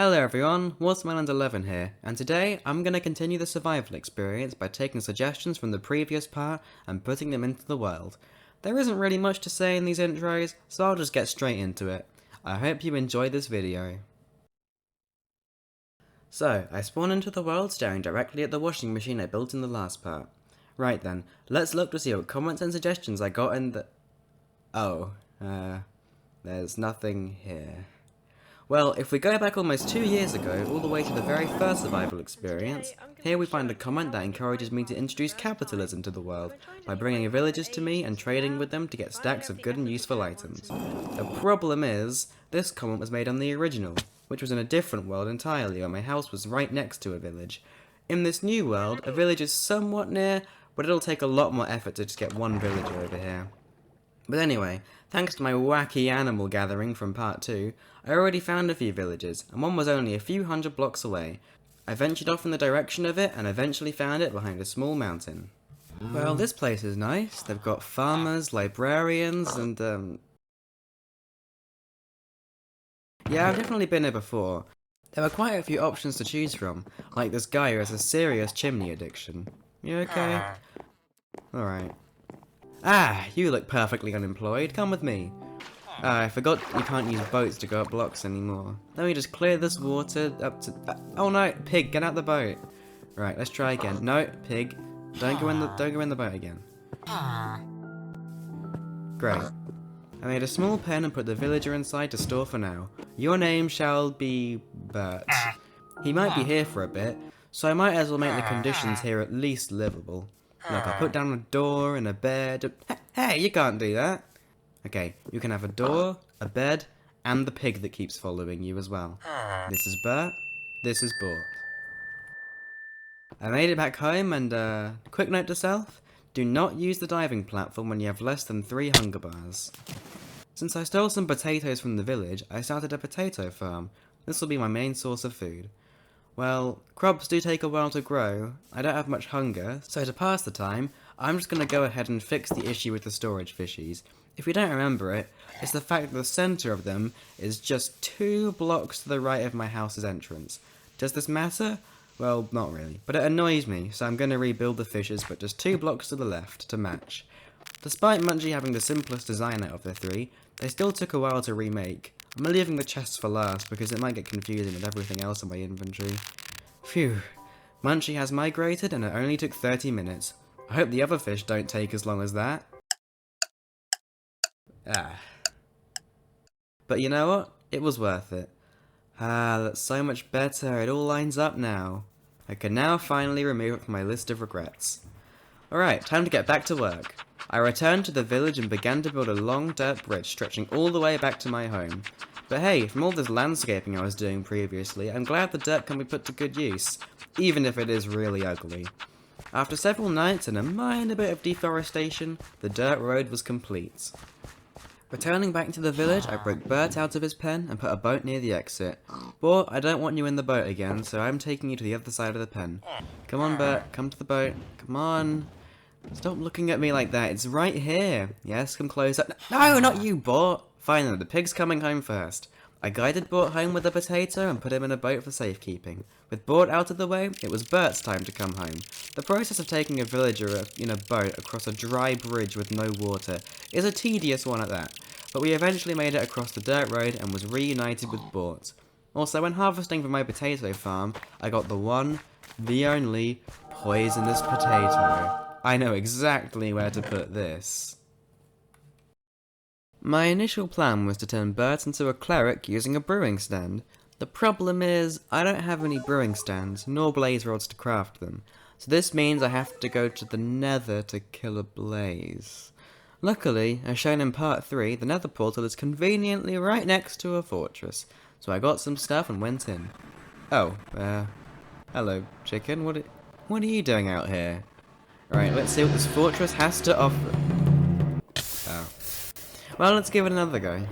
Hello everyone, Watermelon11 here, and today I'm going to continue the survival experience by taking suggestions from the previous part and putting them into the world. There isn't really much to say in these intros, so I'll just get straight into it. I hope you enjoy this video. So, I spawned into the world staring directly at the washing machine I built in the last part. Right then, let's look to see what comments and suggestions I got in the... there's nothing here. Well, if we go back almost 2 years ago, all the way to the very first survival experience, here we find a comment that encourages me to introduce capitalism to the world, by bringing villagers to me and trading with them to get stacks of good and useful items. The problem is, this comment was made on the original, which was in a different world entirely, where my house was right next to a village. In this new world, a village is somewhat near, but it'll take a lot more effort to just get one villager over here. But anyway, thanks to my wacky animal gathering from part 2, I already found a few villages, and one was only a few hundred blocks away. I ventured off in the direction of it, and eventually found it behind a small mountain. Well, this place is nice. They've got farmers, librarians, and yeah, I've definitely been here before. There were quite a few options to choose from, like this guy who has a serious chimney addiction. You okay? Alright. Ah, you look perfectly unemployed. Come with me. I forgot you can't use boats to go up blocks anymore. Let me just clear this water up to... oh no, pig, get out the boat. Right, let's try again. No, pig, don't go in the boat again. Great. I made a small pen and put the villager inside to store for now. Your name shall be Burt. He might be here for a bit, so I might as well make the conditions here at least livable. Look, I put down a door and a bed. Hey, you can't do that. Okay, you can have a door, a bed, and the pig that keeps following you as well. This is Burt, this is Bort. I made it back home, and quick note to self, do not use the diving platform when you have less than 3 hunger bars. Since I stole some potatoes from the village, I started a potato farm. This will be my main source of food. Well, crops do take a while to grow, I don't have much hunger, so to pass the time, I'm just going to go ahead and fix the issue with the storage fishies. If you don't remember it, it's the fact that the centre of them is just 2 blocks to the right of my house's entrance. Does this matter? Well, not really, but it annoys me, so I'm going to rebuild the fishes but just 2 blocks to the left to match. Despite Munchie having the simplest design out of the 3, they still took a while to remake. I'm leaving the chests for last because it might get confusing with everything else in my inventory. Phew. Munchie has migrated and it only took 30 minutes. I hope the other fish don't take as long as that. But you know what? It was worth it. That's so much better. It all lines up now. I can now finally remove it from my list of regrets. Alright, time to get back to work. I returned to the village and began to build a long dirt bridge stretching all the way back to my home. But hey, from all this landscaping I was doing previously, I'm glad the dirt can be put to good use, even if it is really ugly. After several nights and a minor bit of deforestation, the dirt road was complete. Returning back to the village, I broke Burt out of his pen and put a boat near the exit. Bort, I don't want you in the boat again, so I'm taking you to the other side of the pen. Come on, Burt, come to the boat. Come on. Stop looking at me like that, it's right here. Yes, come closer. No, not you, Bort. Finally, the pig's coming home first. I guided Bort home with a potato and put him in a boat for safekeeping. With Bort out of the way, it was Burt's time to come home. The process of taking a villager in a boat across a dry bridge with no water is a tedious one at that, but we eventually made it across the dirt road and was reunited with Bort. Also, when harvesting from my potato farm, I got the one, the only, poisonous potato. I know exactly where to put this. My initial plan was to turn Burt into a cleric using a brewing stand. The problem is, I don't have any brewing stands, nor blaze rods to craft them, so this means I have to go to the nether to kill a blaze. Luckily, as shown in part 3, the nether portal is conveniently right next to a fortress, so I got some stuff and went in. Oh, hello chicken, what are you doing out here? Right, let's see what this fortress has to offer. Oh. Well, let's give it another go.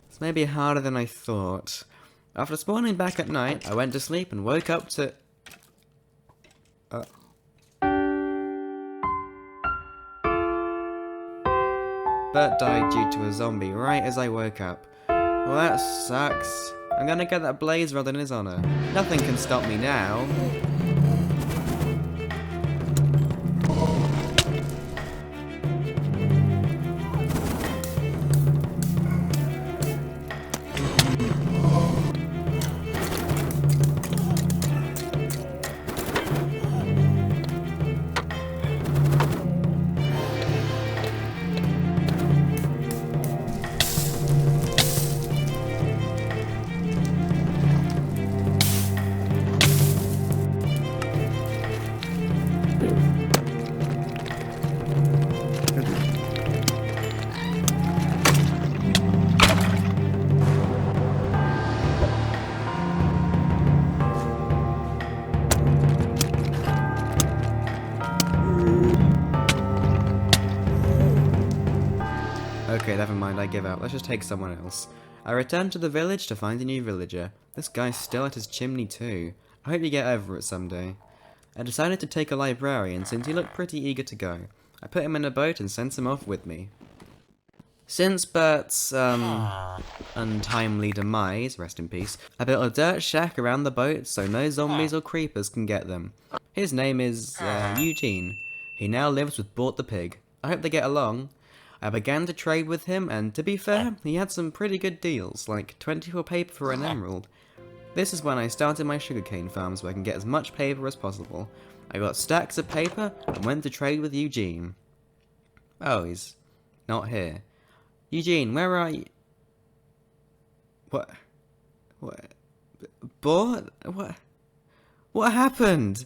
This may be harder than I thought. After spawning back at night, I went to sleep and woke up to... Burt died due to a zombie right as I woke up. Well, that sucks. I'm gonna get that blaze rod in his honor. Nothing can stop me now. Okay, never mind, I give up. Let's just take someone else. I returned to the village to find a new villager. This guy's still at his chimney too. I hope you get over it someday. I decided to take a librarian since he looked pretty eager to go. I put him in a boat and sent him off with me. Since Bert's, untimely demise, rest in peace, I built a dirt shack around the boat so no zombies or creepers can get them. His name is, Eugene. He now lives with Bort the pig. I hope they get along. I began to trade with him, and to be fair, he had some pretty good deals, like 24 paper for an emerald. This is when I started my sugarcane farm so I can get as much paper as possible. I got stacks of paper and went to trade with Eugene. Oh, he's not here. Eugene, where are you? What? Bort? What happened?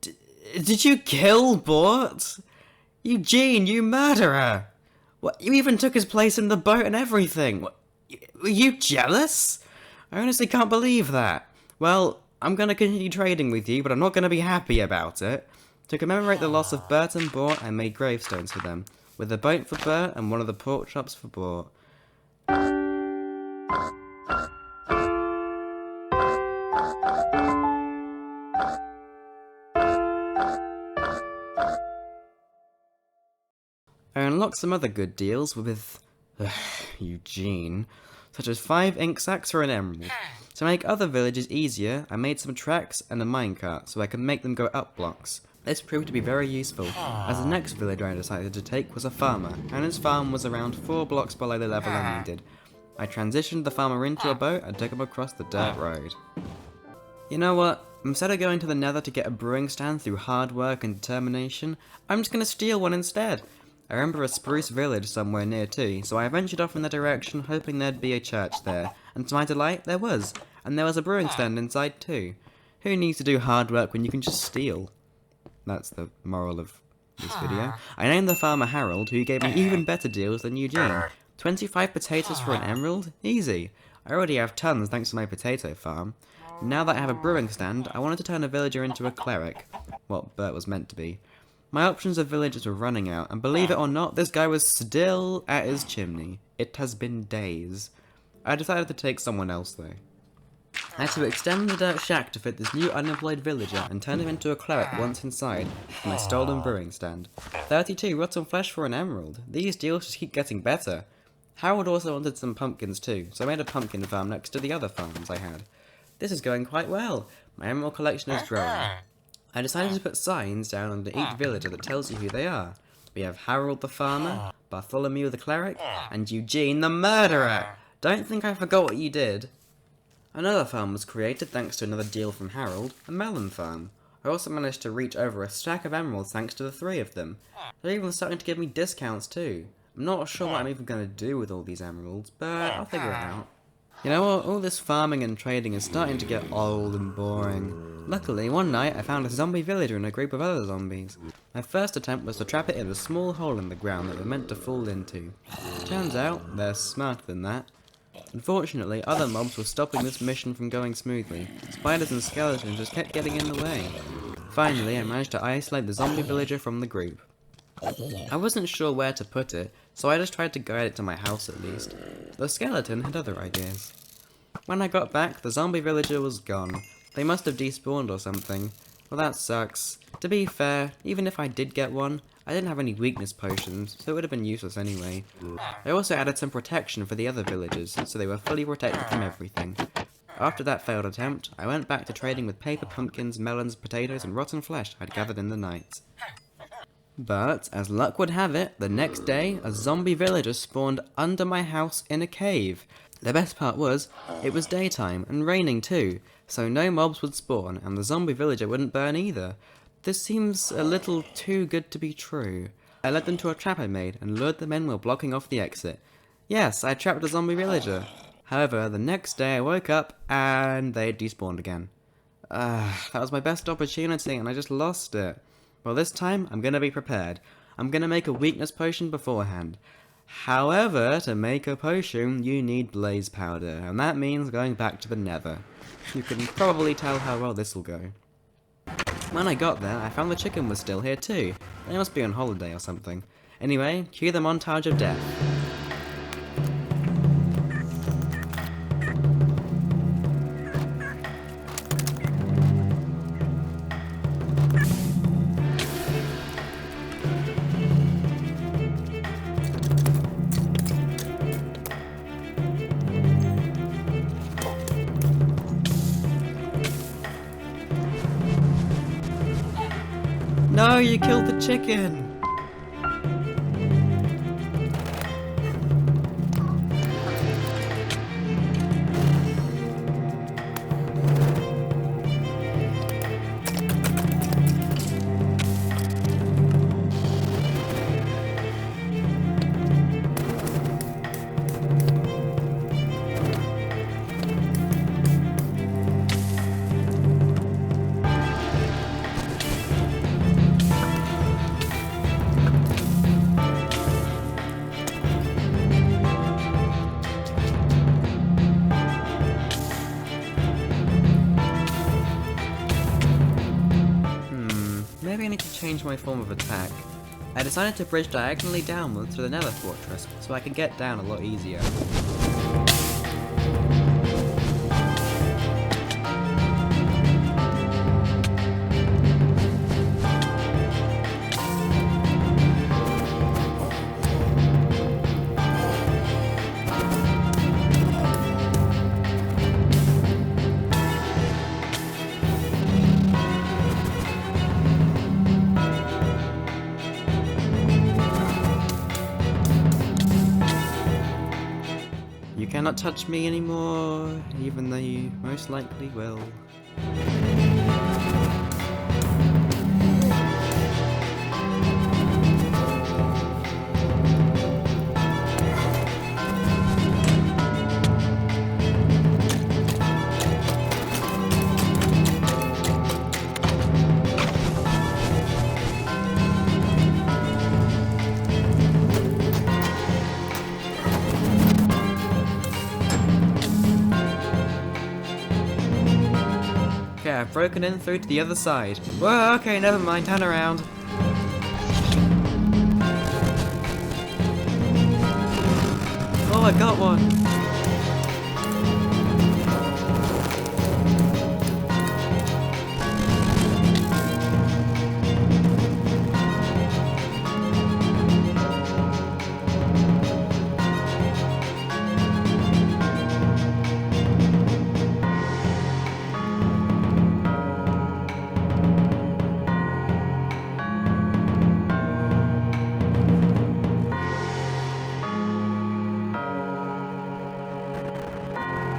Did you kill Bort? Eugene, you murderer! What? You even took his place in the boat and everything. What? Were you jealous? I honestly can't believe that. Well, I'm gonna continue trading with you, but I'm not gonna be happy about it. To commemorate the loss of Burt and Bort, I made gravestones for them, with a boat for Burt and one of the pork chops for Bort. I unlocked some other good deals with Eugene, such as 5 ink sacks for an emerald. To make other villages easier, I made some tracks and a minecart so I could make them go up blocks. This proved to be very useful, as the next villager I decided to take was a farmer, and his farm was around 4 blocks below the level I needed. I transitioned the farmer into a boat and took him across the dirt road. You know what? Instead of going to the nether to get a brewing stand through hard work and determination, I'm just gonna steal one instead. I remember a spruce village somewhere near too, so I ventured off in that direction hoping there'd be a church there, and to my delight, there was, and there was a brewing stand inside too. Who needs to do hard work when you can just steal? That's the moral of this video. I named the farmer Harold, who gave me even better deals than Eugene. 25 potatoes for an emerald? Easy. I already have tons thanks to my potato farm. Now that I have a brewing stand, I wanted to turn a villager into a cleric. What Burt was meant to be. My options of villagers were running out, and believe it or not, this guy was still at his chimney. It has been days. I decided to take someone else though. I had to extend the dirt shack to fit this new unemployed villager and turn him into a cleric once inside, with my stolen brewing stand. 32 rotten flesh for an emerald. These deals just keep getting better. Harold also wanted some pumpkins too, so I made a pumpkin farm next to the other farms I had. This is going quite well. My emerald collection is growing. I decided to put signs down under each villager that tells you who they are. We have Harold the farmer, Bartholomew the cleric, and Eugene the murderer! Don't think I forgot what you did. Another farm was created thanks to another deal from Harold, a melon farm. I also managed to reach over a stack of emeralds thanks to the 3 of them. They're even starting to give me discounts too. I'm not sure what I'm even going to do with all these emeralds, but I'll figure it out. You know what, all this farming and trading is starting to get old and boring. Luckily, one night I found a zombie villager in a group of other zombies. My first attempt was to trap it in a small hole in the ground that we're meant to fall into. Turns out, they're smarter than that. Unfortunately, other mobs were stopping this mission from going smoothly. Spiders and skeletons just kept getting in the way. Finally, I managed to isolate the zombie villager from the group. I wasn't sure where to put it, so I just tried to guide it to my house at least. The skeleton had other ideas. When I got back, the zombie villager was gone. They must have despawned or something. Well, that sucks. To be fair, even if I did get one, I didn't have any weakness potions, so it would have been useless anyway. I also added some protection for the other villagers, so they were fully protected from everything. After that failed attempt, I went back to trading with paper pumpkins, melons, potatoes, and rotten flesh I'd gathered in the night. But, as luck would have it, the next day, a zombie villager spawned under my house in a cave. The best part was, it was daytime, and raining too, so no mobs would spawn, and the zombie villager wouldn't burn either. This seems a little too good to be true. I led them to a trap I made, and lured them in while blocking off the exit. Yes, I trapped a zombie villager. However, the next day I woke up, and they had despawned again. That was my best opportunity, and I just lost it. Well, this time, I'm gonna be prepared. I'm gonna make a weakness potion beforehand. However, to make a potion, you need blaze powder, and that means going back to the nether. You can probably tell how well this will go. When I got there, I found the chicken was still here too. They must be on holiday or something. Anyway, cue the montage of death. No, you killed the chicken! Maybe I need to change my form of attack. I decided to bridge diagonally downwards to the nether fortress, so I can get down a lot easier. You cannot touch me anymore, even though you most likely will. Okay, I've broken in through to the other side. Whoa, okay, never mind, turn around. Oh, I got one!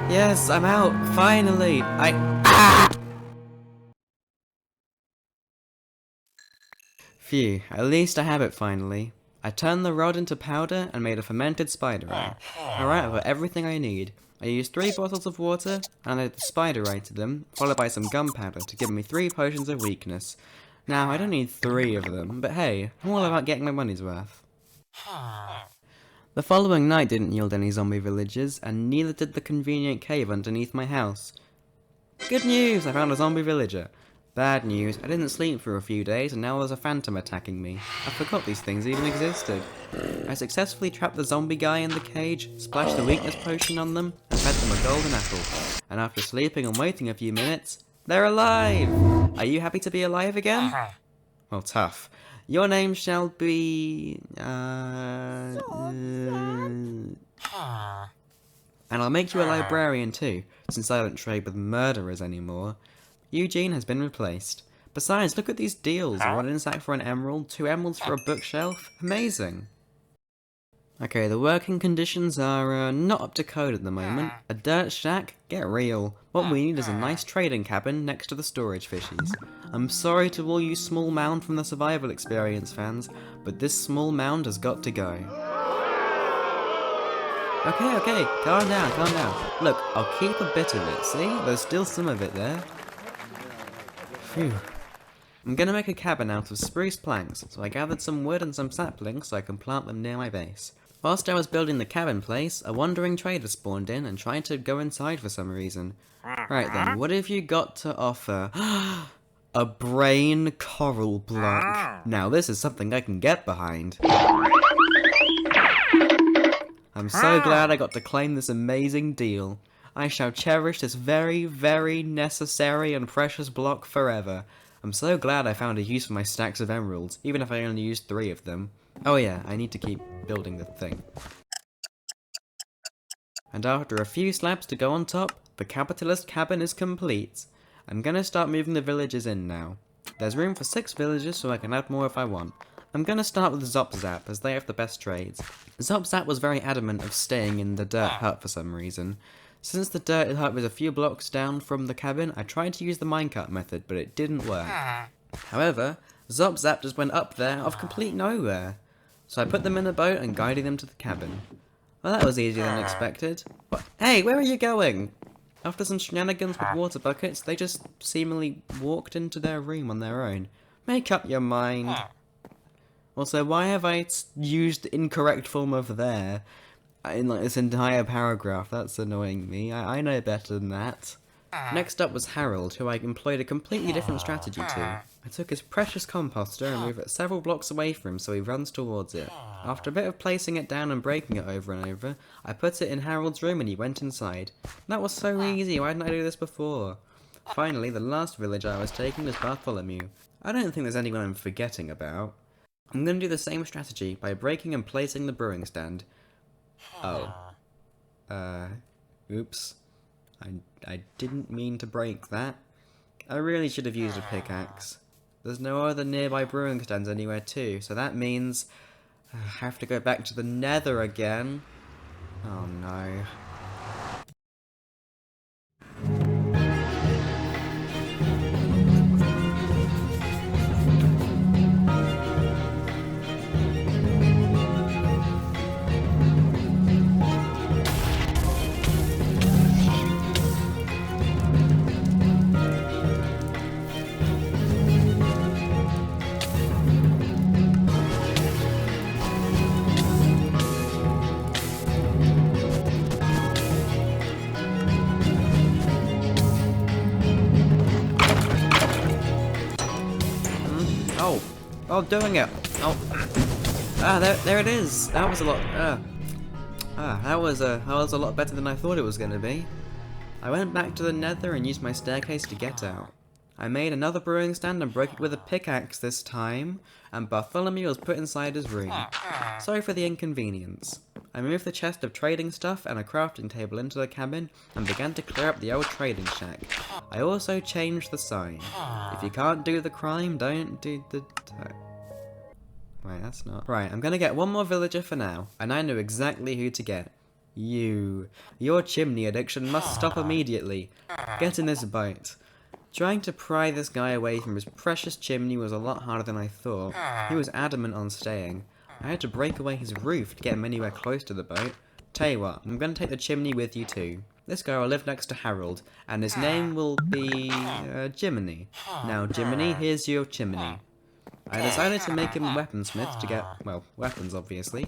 Yes, I'm out, finally! Phew, at least I have it finally. I turned the rod into powder and made a fermented spider eye. I ran out of everything I need. I used 3 bottles of water and added the spider eye to them, followed by some gunpowder to give me 3 potions of weakness. Now, I don't need 3 of them, but hey, I'm all about getting my money's worth. The following night didn't yield any zombie villages, and neither did the convenient cave underneath my house. Good news! I found a zombie villager. Bad news, I didn't sleep for a few days and now there's a phantom attacking me. I forgot these things even existed. I successfully trapped the zombie guy in the cage, splashed the weakness potion on them, and fed them a golden apple. And after sleeping and waiting a few minutes, they're alive! Are you happy to be alive again? Well, tough. Your name shall be... And I'll make you a librarian too, since I don't trade with murderers anymore. Eugene has been replaced. Besides, look at these deals. 1 insight for an emerald, 2 emeralds for a bookshelf. Amazing. Okay, the working conditions are not up to code at the moment. A dirt shack? Get real. What we need is a nice trading cabin next to the storage fishies. I'm sorry to all you small mound from the survival experience fans, but this small mound has got to go. Okay, calm down. Look, I'll keep a bit of it, see? There's still some of it there. Phew. I'm gonna make a cabin out of spruce planks, so I gathered some wood and some saplings so I can plant them near my base. Whilst I was building the cabin place, a wandering trader spawned in and tried to go inside for some reason. Right then, what have you got to offer? A brain coral block. Now this is something I can get behind. I'm so glad I got to claim this amazing deal. I shall cherish this very, very necessary and precious block forever. I'm so glad I found a use for my stacks of emeralds, even if I only used 3 of them. Oh yeah, I need to keep building the thing. And after a few slabs to go on top, the capitalist cabin is complete. I'm gonna start moving the villagers in now. There's room for 6 villagers, so I can add more if I want. I'm gonna start with Zop, as they have the best trades. Zop was very adamant of staying in the dirt hut for some reason. Since the dirt hut was a few blocks down from the cabin, I tried to use the minecart method, but it didn't work. However, Zop just went up there out of complete nowhere. So I put them in a boat and guided them to the cabin. Well, that was easier than expected. What? Hey, where are you going? After some shenanigans with water buckets, they just seemingly walked into their room on their own. Make up your mind. Also, why have I used the incorrect form of there in like this entire paragraph? That's annoying me. I know better than that. Next up was Harold, who I employed a completely different strategy to. I took his precious composter and moved it several blocks away from him so he runs towards it. After a bit of placing it down and breaking it over and over, I put it in Harold's room and he went inside. That was so easy, why didn't I do this before? Finally, the last village I was taking was Bartholomew. I don't think there's anyone I'm forgetting about. I'm going to do the same strategy by breaking and placing the brewing stand. Oh. Oops. I didn't mean to break that. I really should have used a pickaxe. There's no other nearby brewing stands anywhere too, so that means I have to go back to the nether again. Oh no. Oh, doing it. Oh. There it is. That was a lot. That was a lot better than I thought it was going to be. I went back to the nether and used my staircase to get out. I made another brewing stand and broke it with a pickaxe this time, and Bartholomew was put inside his room. Sorry for the inconvenience. I moved the chest of trading stuff and a crafting table into the cabin and began to clear up the old trading shack. I also changed the sign. If you can't do the crime, don't do the... Right, that's not... Right, I'm gonna get one more villager for now, and I know exactly who to get. You. Your chimney addiction must stop immediately. Get in this boat. Trying to pry this guy away from his precious chimney was a lot harder than I thought. He was adamant on staying. I had to break away his roof to get him anywhere close to the boat. Tell you what, I'm going to take the chimney with you too. This guy will live next to Harold, and his name will be... Jiminy. Now, Jiminy, here's your chimney. I decided to make him a weaponsmith to get, well, weapons obviously.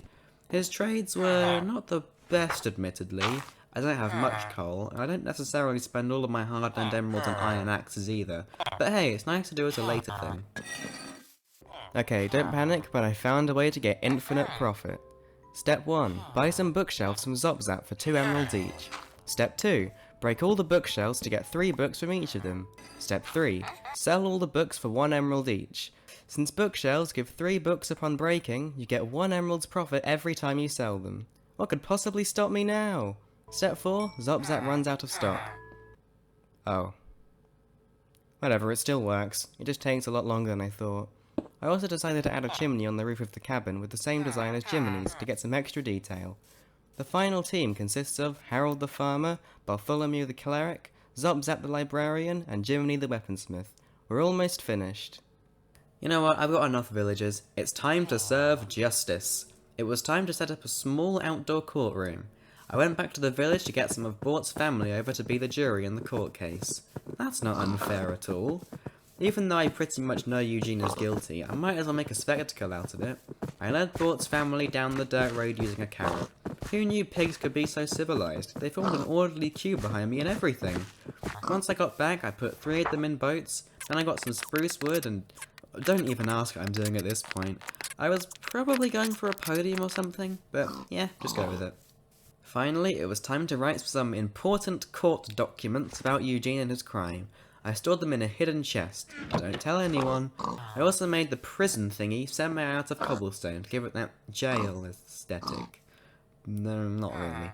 His trades were not the best, admittedly. I don't have much coal, and I don't necessarily spend all of my hard-earned emeralds on iron axes either. But hey, it's nice to do as a later thing. Okay, don't panic, but I found a way to get infinite profit. Step 1. Buy some bookshelves from Zop for 2 emeralds each. Step 2. Break all the bookshelves to get 3 books from each of them. Step 3. Sell all the books for 1 emerald each. Since bookshelves give 3 books upon breaking, you get 1 emerald's profit every time you sell them. What could possibly stop me now? Step 4. Zop-Zap runs out of stock. Oh. Whatever, it still works. It just takes a lot longer than I thought. I also decided to add a chimney on the roof of the cabin with the same design as Jiminy's to get some extra detail. The final team consists of Harold the Farmer, Bartholomew the Cleric, Zop-Zap the Librarian, and Jiminy the Weaponsmith. We're almost finished. You know what, I've got enough villagers. It's time to serve justice. It was time to set up a small outdoor courtroom. I went back to the village to get some of Bort's family over to be the jury in the court case. That's not unfair at all. Even though I pretty much know Eugene is guilty, I might as well make a spectacle out of it. I led Bort's family down the dirt road using a carrot. Who knew pigs could be so civilized? They formed an orderly queue behind me and everything. Once I got back, I put 3 of them in boats, then I got some spruce wood and... Don't even ask what I'm doing at this point. I was probably going for a podium or something, but yeah, just go with it. Finally, it was time to write some important court documents about Eugene and his crime. I stored them in a hidden chest. Don't tell anyone. I also made the prison thingy semi out of cobblestone to give it that jail aesthetic. No, not really.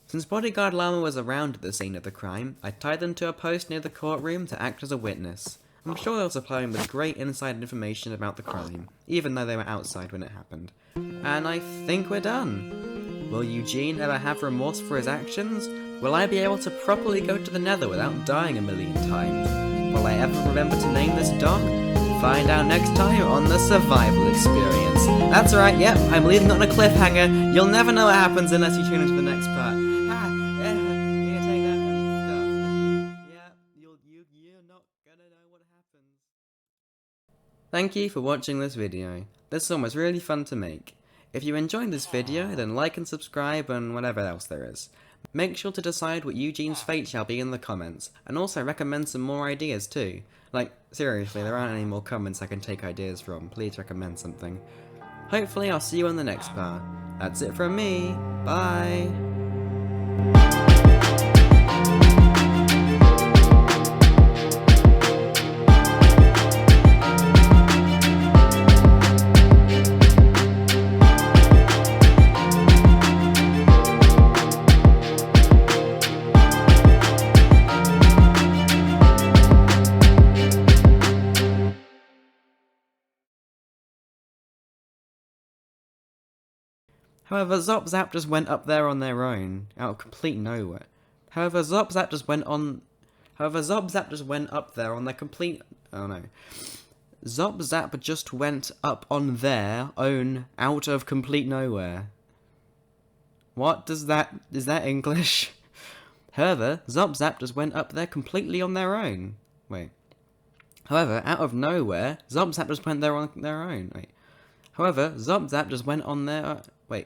Since Bodyguard Llama was around at the scene of the crime, I tied them to a post near the courtroom to act as a witness. I'm sure they'll supply him with great inside information about the crime, even though they were outside when it happened. And I think we're done. Will Eugene ever have remorse for his actions? Will I be able to properly go to the nether without dying a million times? Will I ever remember to name this dog? Find out next time on the survival experience. That's right, yep, I'm leaving on a cliffhanger. You'll never know what happens unless you tune into the next part. You can take that and stuff. Yeah, you're not gonna know what happens. Thank you for watching this video. This one was really fun to make. If you enjoyed this video, then like and subscribe and whatever else there is. Make sure to decide what Eugene's fate shall be in the comments, and also recommend some more ideas too. Like, seriously, there aren't any more comments I can take ideas from. Please recommend something. Hopefully I'll see you on the next part. That's it from me. Bye! However, Zop-Zap just went up there on their own, out of complete nowhere. However, Zop-Zap just went up there on their complete... Oh no. Zop-Zap just went up on their own, out of complete nowhere. What does that... Is that English? However, Zop-Zap just went up there completely on their own. Wait. However, out of nowhere, Zop-Zap just went there on their own. Wait. However, Zop-Zap just went on their...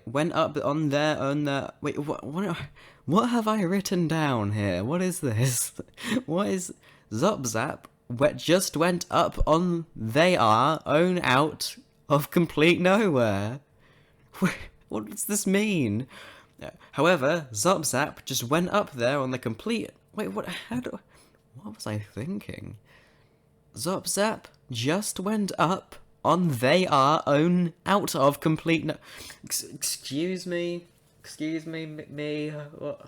went up on their own... Wait, what have I written down here? What is this? What is... Zop-Zap just went up on they are own out of complete nowhere. What does this mean? However, Zop-Zap just went up there on the complete... Wait, what was I thinking? Zop-Zap just went up on they are own out of complete no... Excuse me, me, what?